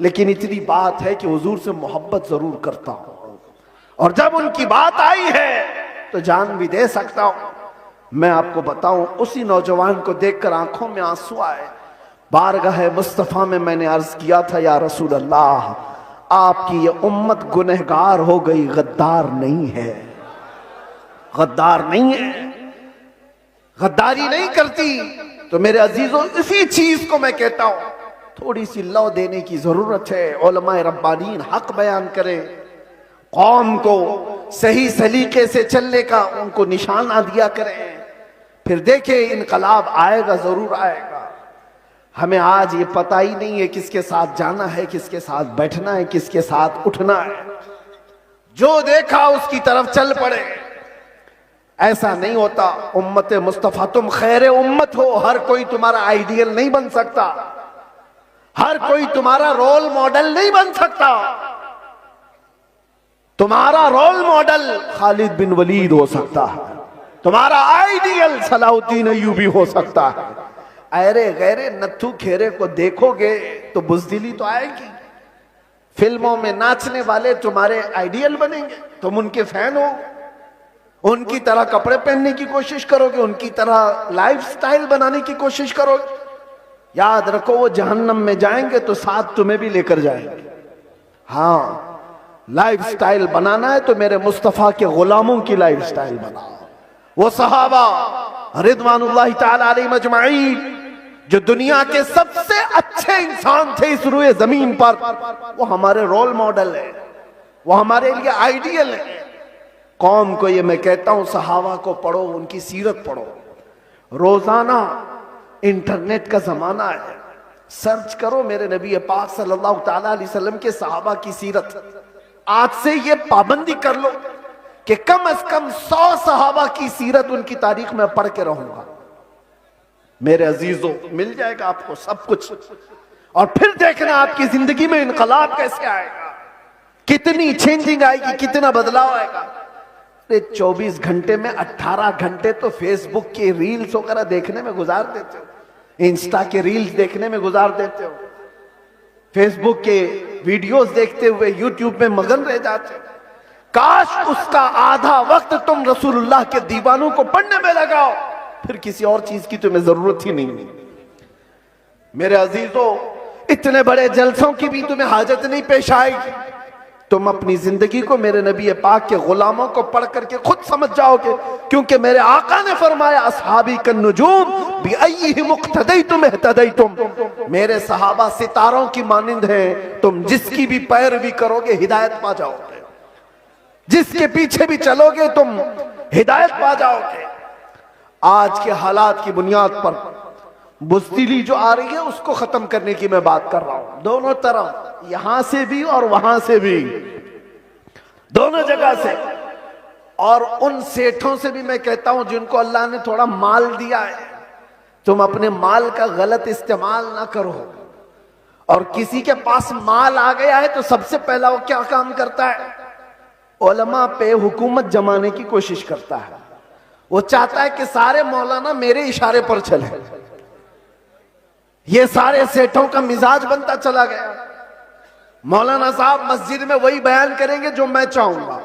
लेकिन इतनी बात है कि हुजूर से मोहब्बत जरूर करता हूं, और जब उनकी बात आई है तो जान भी दे सकता हूं। मैं आपको बताऊं, उसी नौजवान को देखकर आंखों में आंसू आए। बारगाह मुस्तफा में मैंने अर्ज किया था, या रसूल अल्लाह, आपकी ये उम्मत गुनहगार हो गई, गद्दार नहीं है, गद्दार नहीं है, गद्दारी नहीं करती। तो मेरे अजीजों, इसी चीज को मैं कहता हूं, थोड़ी सी लौ देने की जरूरत है। उलमाए रब्बानीन हक बयान करें, कौम को सही सलीके से चलने का उनको निशाना दिया करें, फिर देखें इनकलाब आएगा, जरूर आएगा। हमें आज ये पता ही नहीं है किसके साथ जाना है, किसके साथ बैठना है, किसके साथ उठना है। जो देखा उसकी तरफ चल पड़े। ऐसा नहीं होता। उम्मत मुस्तफा तुम खैर उम्मत हो, हर कोई तुम्हारा आइडियल नहीं बन सकता, हर कोई तुम्हारा रोल मॉडल नहीं बन सकता। तुम्हारा रोल मॉडल खालिद बिन वलीद हो सकता है, तुम्हारा आइडियल सलाहुद्दीन अय्यूबी हो सकता है। अरे गैरे नत्थू खेरे को देखोगे तो बुज़दिली तो आएगी। फिल्मों में नाचने वाले तुम्हारे आइडियल बनेंगे, तुम उनके फैन हो, उनकी तरह कपड़े पहनने की कोशिश करोगे, उनकी तरह लाइफस्टाइल बनाने की कोशिश करोगे। याद रखो वो जहन्नम में जाएंगे तो साथ तुम्हें भी लेकर जाएंगे। हाँ, लाइफस्टाइल बनाना है तो मेरे मुस्तफा के गुलामों की लाइफस्टाइल बनाओ। वो सहाबा रिदवानुल्लाह ताला अलैहिम अजमाइन जो दुनिया के सबसे अच्छे इंसान थे इस रुए जमीन पर, वो हमारे रोल मॉडल है, वो हमारे लिए आइडियल है। कौम को ये मैं कहता हूं, सहाबा को पढ़ो, उनकी सीरत पढ़ो। रोजाना इंटरनेट का जमाना है, सर्च करो मेरे नबी पाक सल्लल्लाहु ताला अलैहि वसल्लम के सहाबा की सीरत। आज से ये पाबंदी कर लो कि कम से कम 100 सहाबा की सीरत, उनकी तारीख में पढ़ के रहूंगा। मेरे अजीजों, मिल जाएगा आपको सब कुछ, और फिर देखना आपकी जिंदगी में इनकलाब कैसे आएगा, कितनी चेंजिंग आएगी, कितना बदलाव आएगा। 24 घंटे में 18 घंटे तो फेसबुक के रील्स वगैरह देखने में गुजार देते हो, इंस्टा के रील्स देखने में गुजार देते हो, फेसबुक के वीडियोस देखते हुए यूट्यूब में मगन रह जाते हो। काश उसका आधा वक्त तुम रसूलुल्लाह के दीवानों को पढ़ने में लगाओ, फिर किसी और चीज की तुम्हें जरूरत ही नहीं। मेरे अजीजों, इतने बड़े जलसों की भी तुम्हें हाजत नहीं पेश आएगी। तुम अपनी जिंदगी को मेरे नबी पाक के गुलामों को पढ़ करके खुद समझ जाओगे, क्योंकि मेरे आका ने फरमाया असहाबी कन्नुजूम बिअय्यिहिम इक्तदैतुम इह्तदैतुम। मेरे सहाबा सितारों की मानिंद हैं, तुम जिसकी भी पैरवी करोगे हिदायत पा जाओगे, जिसके पीछे भी चलोगे तुम हिदायत पा जाओगे। आज के हालात की बुनियाद पर बुज़दिली जो आ रही है उसको खत्म करने की मैं बात कर रहा हूं, दोनों तरफ, यहां से भी और वहां से भी, दोनों जगह से। और उन सेठों से भी मैं कहता हूं जिनको अल्लाह ने थोड़ा माल दिया है, तुम अपने माल का गलत इस्तेमाल ना करो। और किसी के पास माल आ गया है तो सबसे पहला वो क्या काम करता है, उलमा पे हुकूमत जमाने की कोशिश करता है। वो चाहता है कि सारे मौलाना मेरे इशारे पर चले। ये सारे सेठों का मिजाज बनता चला गया। मौलाना साहब मस्जिद में वही बयान करेंगे जो मैं चाहूंगा।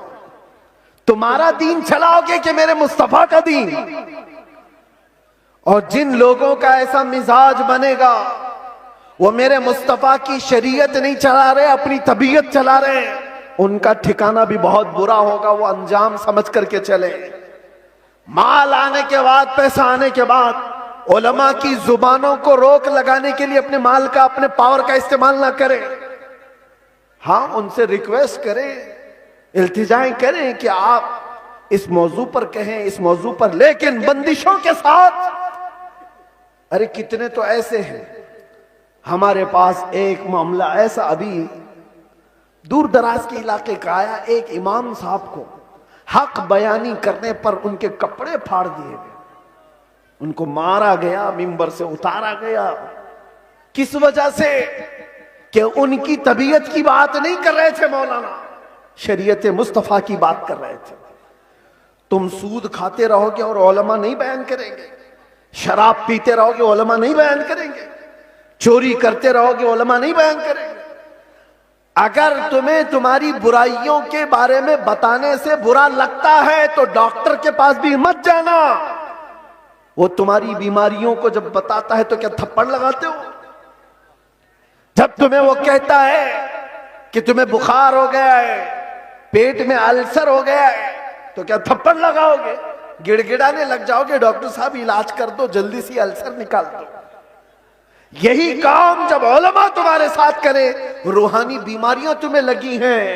तुम्हारा दीन चलाओगे कि मेरे मुस्तफा का दीन? और जिन लोगों का ऐसा मिजाज बनेगा वो मेरे मुस्तफा की शरीयत नहीं चला रहे, अपनी तबीयत चला रहे हैं, उनका ठिकाना भी बहुत बुरा होगा। वो अंजाम समझ करके चले। माल आने के बाद, पैसा आने के बाद उलमा की जुबानों को रोक लगाने के लिए अपने माल का, अपने पावर का इस्तेमाल ना करें। हाँ, उनसे रिक्वेस्ट करें, इल्तिजाएं करें कि आप इस मौजू पर कहें, इस मौजू पर, लेकिन बंदिशों के साथ। अरे कितने तो ऐसे हैं, हमारे पास एक मामला ऐसा अभी दूर दराज के इलाके का आया। एक इमाम साहब को हक बयानी करने पर उनके कपड़े फाड़ दिए गए, उनको मारा गया, मिंबर से उतारा गया। किस वजह से? कि उनकी तबीयत की बात नहीं कर रहे थे मौलाना, शरीयत मुस्तफा की बात कर रहे थे। तुम सूद खाते रहोगे और उलमा नहीं बयान करेंगे, शराब पीते रहोगे उलमा नहीं बयान करेंगे, चोरी करते रहोगे उलमा नहीं बयान करेंगे। अगर तुम्हें तुम्हारी बुराइयों के बारे में बताने से बुरा लगता है तो डॉक्टर के पास भी मत जाना। वो तुम्हारी बीमारियों को जब बताता है तो क्या थप्पड़ लगाते हो? जब तुम्हें वो कहता है कि तुम्हें बुखार हो गया है, पेट में अल्सर हो गया है, तो क्या थप्पड़ लगाओगे? गिड़गिड़ाने लग जाओगे, डॉक्टर साहब इलाज कर दो, जल्दी से अल्सर निकाल दो। यही काम जब उलमा तुम्हारे साथ करे, रूहानी बीमारियां तुम्हें लगी हैं,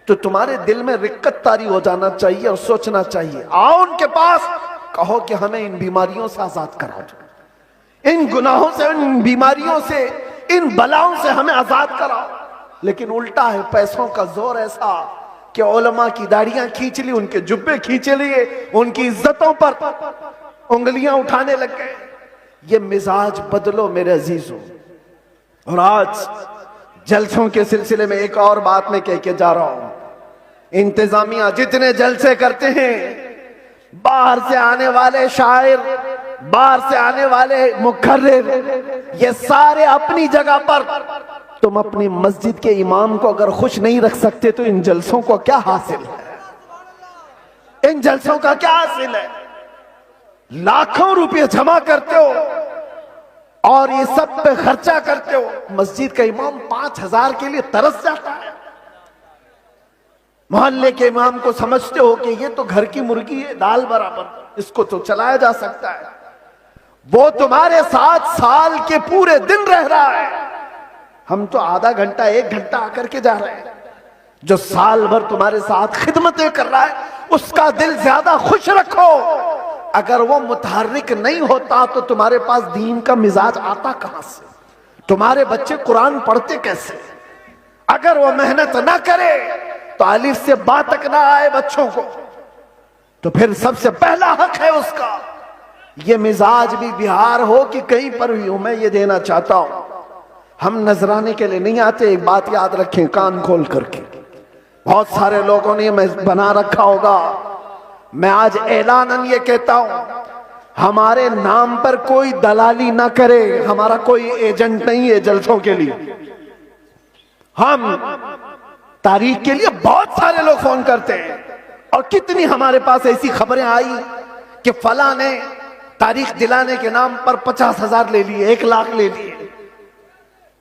तो तुम्हारे दिल में रिक्कत तारी हो जाना चाहिए और सोचना चाहिए। आओ उनके पास, कहो कि हमें इन बीमारियों से आजाद करा दो, इन गुनाहों से, इन बीमारियों से, इन बलाओं से हमें आजाद कराओ। लेकिन उल्टा है, पैसों का जोर ऐसा, कि उलमा की दाढ़ियां खींच ली, उनके जुब्बे खींच लिए, उनकी इज्जतों पर उंगलियां उठाने लग गए। ये मिजाज बदलो मेरे अजीजों। और आज जलसों के सिलसिले में एक और बात मैं कह के जा रहा हूं। इंतजामिया जितने जलसे करते हैं, बाहर से आने वाले शायर, बाहर से आने वाले मुखर्रिर, ये सारे अपनी जगह पर। तुम अपनी मस्जिद के इमाम को अगर खुश नहीं रख सकते तो इन जलसों को क्या हासिल है? इन जलसों का क्या हासिल है? लाखों रुपए जमा करते हो और ये सब पे खर्चा करते हो। मस्जिद का इमाम 5,000 के लिए तरस जाता है। मोहल्ले के इमाम को समझते हो कि ये तो घर की मुर्गी है, दाल बराबर, इसको तो चलाया जा सकता है। वो तुम्हारे साथ साल के पूरे दिन रह रहा है, हम तो आधा घंटा 1 घंटा आकर के जा रहे हैं। जो साल भर तुम्हारे साथ खिदमतें कर रहा है उसका दिल ज्यादा खुश रखो। अगर वो मुतहर्रिक नहीं होता तो तुम्हारे पास दीन का मिजाज आता कहां से? तुम्हारे बच्चे कुरान पढ़ते कैसे? अगर वो मेहनत ना करे तो अलिफ से बा तक ना आए बच्चों को, तो फिर सबसे पहला हक है उसका ये मिजाज भी बिहार हो कि कहीं पर भी हो। मैं ये देना चाहता हूं, हम नजराने के लिए नहीं आते। एक बात याद रखें कान खोल करके, बहुत सारे लोगों ने बना रखा होगा। मैं आज ऐलानन ये कहता हूं, हमारे नाम पर कोई दलाली ना करे। हमारा कोई एजेंट नहीं है जलसों के लिए। हम तारीख के लिए बहुत सारे लोग फोन करते हैं और कितनी हमारे पास ऐसी खबरें आई कि फला ने तारीख दिलाने के नाम पर 50,000 ले लिए, 1 लाख ले लिए।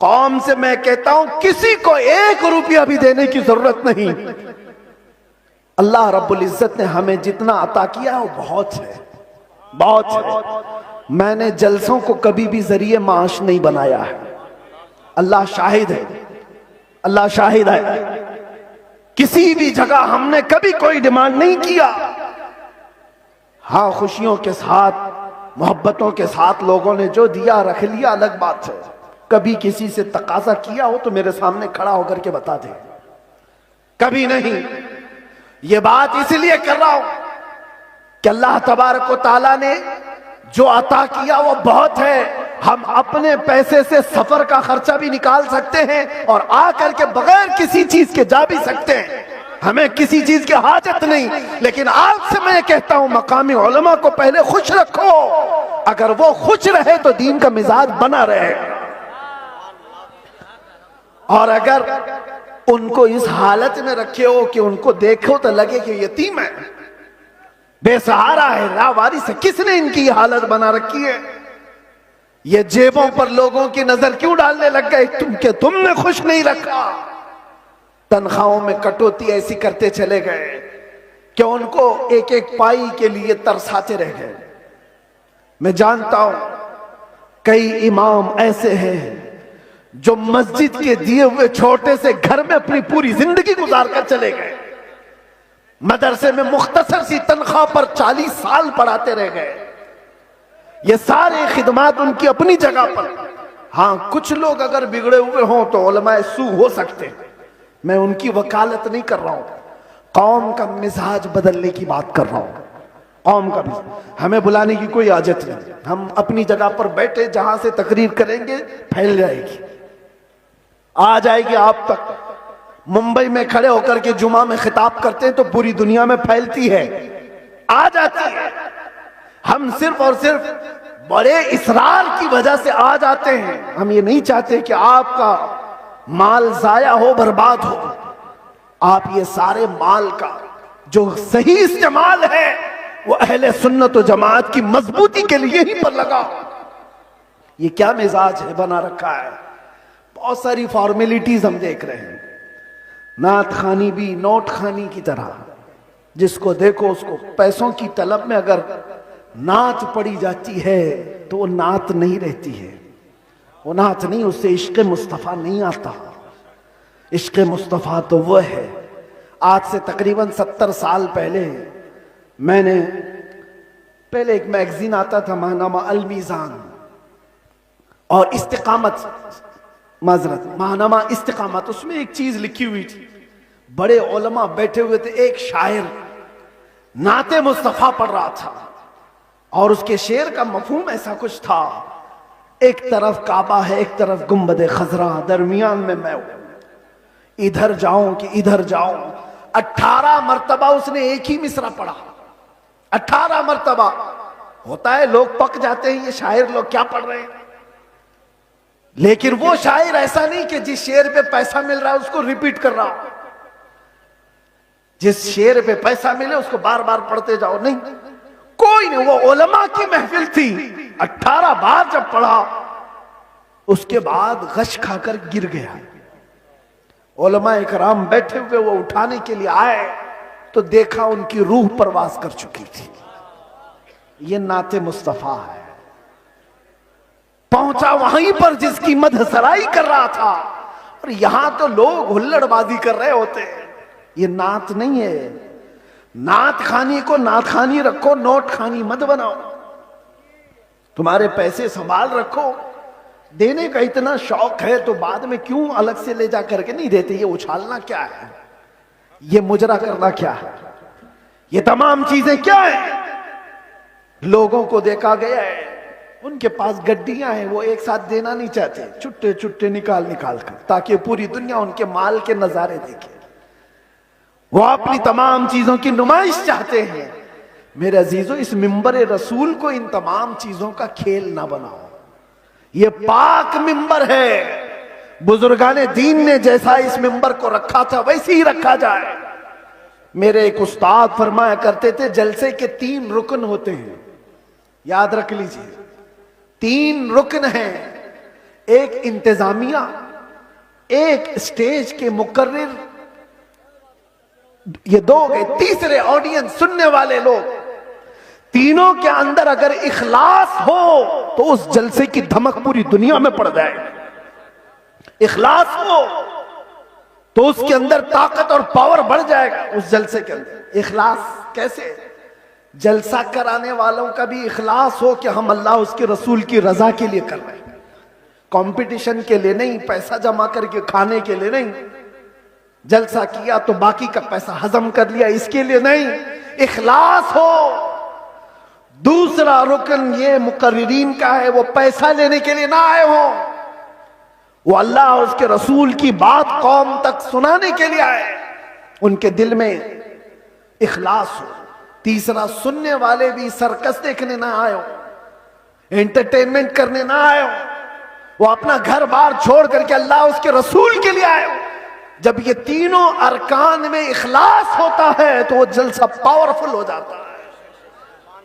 कौम से मैं कहता हूं किसी को 1 रुपया भी देने की जरूरत नहीं। अल्लाह रब्बुल इज्जत ने हमें जितना अता किया वो बहुत है, बहुत है। मैंने जलसों को कभी भी जरिए माश नहीं बनाया है। अल्लाह शाहिद है, अल्लाह शाहिद है। किसी भी जगह हमने कभी कोई डिमांड नहीं किया। हाँ, खुशियों के साथ, मोहब्बतों के साथ लोगों ने जो दिया रख लिया, अलग बात है। कभी किसी से तकाजा किया हो तो मेरे सामने खड़ा होकर के बता दे। कभी नहीं। ये बात इसलिए कर रहा हूं कि अल्लाह तबारक व तआला ने जो अता किया वो बहुत है। हम अपने पैसे से सफर का खर्चा भी निकाल सकते हैं और आकर के बगैर किसी चीज के जा भी सकते हैं। हमें किसी चीज की हाजत नहीं। लेकिन आज से मैं कहता हूं मकामी उलमा को पहले खुश रखो। अगर वो खुश रहे तो दीन का मिजाज बना रहे। और अगर उनको इस हालत में रखे हो कि उनको देखो तो लगे कि यतीम है, बेसहारा है, लावारिस है, किसने इनकी हालत बना रखी है? ये जेबों पर लोगों की नजर क्यों डालने लग गए? तुमने खुश नहीं रखा। तनख्वाहों में कटौती ऐसी करते चले गए कि उनको एक एक पाई के लिए तरसाते रह गए। मैं जानता हूं कई इमाम ऐसे हैं जो मस्जिद के दिए हुए छोटे से घर में अपनी पूरी जिंदगी गुजार कर चले गए। मदरसे में मुख्तसर सी तनख्वाह पर 40 साल पढ़ाते रह गए। ये सारे खिदमात उनकी अपनी जगह पर। हाँ, कुछ लोग अगर बिगड़े हुए हों तो उलमाए सू हो सकते हैं, मैं उनकी वकालत नहीं कर रहा हूं। कौम का मिजाज बदलने की बात कर रहा हूं। कौम का मिजाज, हमें बुलाने की कोई आजत नहीं। हम अपनी जगह पर बैठे, जहां से तकरीर करेंगे फैल जाएगी, आ जाएगी आप तक। मुंबई में खड़े होकर के जुमा में खिताब करते हैं तो पूरी दुनिया में फैलती है, आ जाती है। हम सिर्फ और सिर्फ बड़े इसरार की वजह से आ जाते हैं। हम ये नहीं चाहते कि आपका माल जाया हो, बर्बाद हो। आप ये सारे माल का जो सही इस्तेमाल है वो अहले सुन्नत व जमात की मजबूती के लिए ही पर लगाओ। ये क्या मिजाज है बना रखा है? बहुत सारी फॉर्मेलिटीज हम देख रहे हैं। नात खानी भी नोट खानी की तरह, जिसको देखो उसको पैसों की तलब में अगर नात पड़ी जाती है तो वो नात नहीं रहती है, वो नात नहीं, उससे इश्क मुस्तफ़ा नहीं आता। इश्क मुस्तफ़ा तो वो है। आज से तकरीबन 70 साल पहले मैंने पहले एक मैगजीन आता था माहनामा अल मीज़ान, और इस्तिकामत, माजरत, माहनामा इस्तिकामत, उसमें एक चीज लिखी हुई थी, बड़े उलमा बैठे हुए थे। एक शायर नाते मुस्तफा पढ़ रहा था और उसके शेर का मफहूम ऐसा कुछ था, एक तरफ काबा है, एक तरफ गुंबद खजरा, दरमियान में मैं हूं, इधर जाऊं कि इधर जाऊं। 18 मरतबा उसने एक ही मिसरा पढ़ा, 18 मरतबा। होता है लोग पक जाते हैं, ये शायर लोग क्या पढ़ रहे हैं, लेकिन वो शायर ऐसा नहीं कि जिस शेर पे पैसा मिल रहा है उसको रिपीट कर रहा हो, जिस शेर पे पैसा मिले उसको बार बार पढ़ते जाओ, नहीं, कोई नहीं। वो उलमा की महफिल थी, 18 बार जब पढ़ा उसके बाद गश खाकर गिर गया। उलमा इकराम बैठे हुए, वो उठाने के लिए आए तो देखा उनकी रूह परवास कर चुकी थी। ये नाते मुस्तफा है। पहुंचा वहीं पर जिसकी मदहसराई कर रहा था, और यहां तो लोग हुल्लड़बाजी कर रहे होते हैं। ये नात नहीं है। नात खानी को नात खानी रखो, नोट खानी मत बनाओ। तुम्हारे पैसे संभाल रखो, देने का इतना शौक है तो बाद में क्यों अलग से ले जा करके नहीं देते। ये उछालना क्या है, ये मुजरा करना क्या है, ये तमाम चीजें क्या है। लोगों को देखा गया है, उनके पास गड्डियां हैं, वो एक साथ देना नहीं चाहते, छुट्टे छुट्टे निकाल निकाल कर, ताकि पूरी दुनिया उनके माल के नजारे देखे। वो अपनी तमाम चीजों की नुमाइश चाहते हैं। मेरे अजीजों, इस मिंबर रसूल को इन तमाम चीजों का खेल ना बनाओ। ये पाक मिंबर है। बुजुर्गाने दीन ने जैसा इस मिंबर को रखा था वैसे ही रखा जाए। मेरे एक उस्ताद फरमाया करते थे, जलसे के 3 रुकन होते हैं, याद रख लीजिए। 3 रुकन हैं, एक इंतजामिया, एक स्टेज के मुकर्रिर, ये 2 गए, तीसरे ऑडियंस, सुनने वाले लोग। तीनों के अंदर अगर इखलास हो तो उस जलसे की धमक पूरी दुनिया में पड़ जाएगी। इखलास हो तो उसके अंदर ताकत और पावर बढ़ जाएगा उस जलसे के अंदर। इखलास कैसे? जलसा कराने वालों का भी इखलास हो कि हम अल्लाह उसके रसूल की रजा के लिए कर रहे हैं, कंपटीशन के लिए नहीं, पैसा जमा करके खाने के लिए नहीं। जलसा किया तो बाकी का पैसा हजम कर लिया, इसके लिए नहीं, इखलास हो। दूसरा रुकन ये मुकर्रिरीन का है, वो पैसा लेने के लिए ना आए हो, वो अल्लाह और उसके रसूल की बात कौम तक सुनाने के लिए आए, उनके दिल में इखलास हो। तीसरा, सुनने वाले भी सर्कस देखने ना आए हो, एंटरटेनमेंट करने ना आए हो, वो अपना घर बार छोड़ करके अल्लाह उसके रसूल के लिए आए हो। जब ये तीनों अरकान में इखलास होता है तो वो जलसा पावरफुल हो जाता है,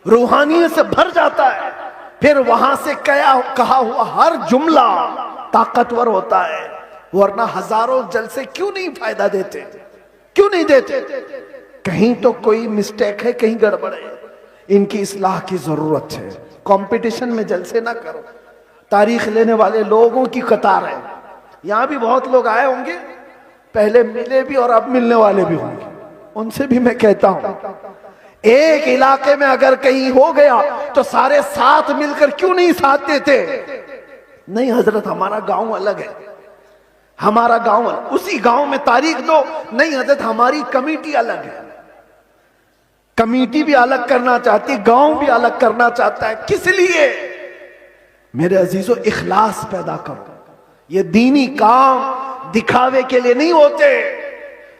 रूहानियत से भर जाता है। फिर वहां से कहा हुआ हर जुमला ताकतवर होता है। वरना हजारों जलसे क्यों नहीं फायदा देते, क्यों नहीं देते? कहीं तो कोई मिस्टेक है, कहीं गड़बड़ है, इनकी इस्लाह की जरूरत है। कंपटीशन में जलसे ना करो। तारीख लेने वाले लोगों की कतार है। यहां भी बहुत लोग आए होंगे, पहले मिले भी और अब मिलने वाले भी होंगे। उनसे भी मैं कहता हूं, एक इलाके में अगर कहीं हो गया तो सारे साथ मिलकर क्यों नहीं साथ देते? नहीं हजरत, हमारा गांव अलग है, हमारा गांव अलग, उसी गांव में तारीख दो। नहीं हजरत, हमारी कमेटी अलग है। कमेटी भी अलग करना चाहती है, गांव भी अलग करना चाहता है। किस लिए? मेरे अजीजों, इखलास पैदा करो। ये दीनी काम दिखावे के लिए नहीं होते,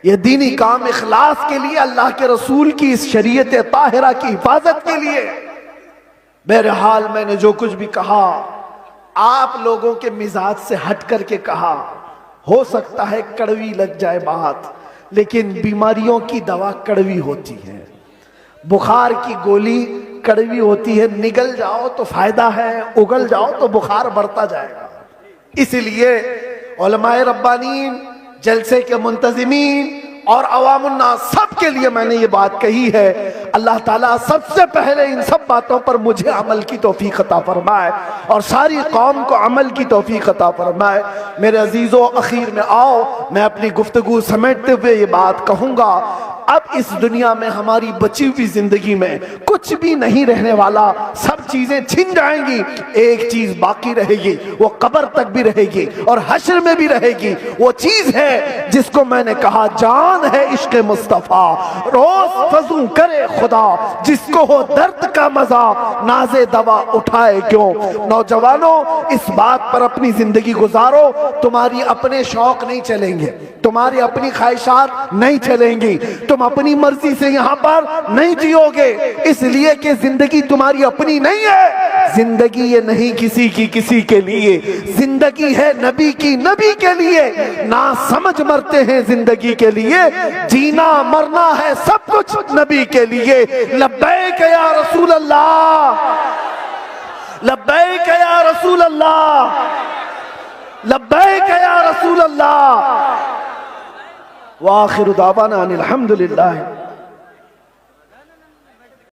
ये दीनी काम इखलास के लिए, अल्लाह के रसूल की इस शरीयत ताहिरा की हिफाजत के लिए। बहरहाल मैंने जो कुछ भी कहा आप लोगों के मिजाज से हट करके कहा। हो सकता है कड़वी लग जाए बात, लेकिन बीमारियों की दवा कड़वी होती है। बुखार की गोली कड़वी होती है, निगल जाओ तो फायदा है, उगल जाओ तो बुखार बढ़ता जाएगा। इसलिए उलमाए रब्बानीन, जलसे के मुंतजिमीन और अवामुन्नास सब के लिए मैंने ये बात कही है। अल्लाह ताला सबसे पहले इन सब बातों पर मुझे अमल की तौफीक अता फरमाए और सारी कौम को अमल की तौफीक अता फरमाए। मेरे अजीजों, अखीर में आओ, मैं अपनी गुफ्तगू समेटते हुए ये बात कहूंगा, अब इस दुनिया में हमारी बची हुई जिंदगी में कुछ भी नहीं रहने वाला, सब चीजें छिन जाएंगी। एक चीज बाकी रहेगी, वो कब्र तक भी रहेगी और हश्र में भी रहेगी। वो चीज है जिसको मैंने कहा जान है इश्क मुस्तफा, रोज फजू करे खुदा, जिसको हो दर्द का मजा नाजे दवा उठाए क्यों। नौजवानों, इस बात पर अपनी जिंदगी गुजारो। तुम्हारी अपने शौक नहीं चलेंगे, तुम्हारी अपनी ख्वाहिशात नहीं चलेंगी, तुम अपनी मर्जी से यहां पर नहीं जियोगे, इसलिए कि जिंदगी तुम्हारी अपनी नहीं है। जिंदगी ये नहीं किसी की किसी के लिए, जिंदगी है नबी की नबी के लिए। ना समझ मरते हैं जिंदगी के लिए, जीना मरना है सब कुछ नबी के लिए। लब्बैक या रसूल अल्लाह, लब्बैक या रसूल अल्लाह, लब्बैक या रसूल अल्लाह। व आखिरु दावाना अनिल हम्दुलिल्लाह।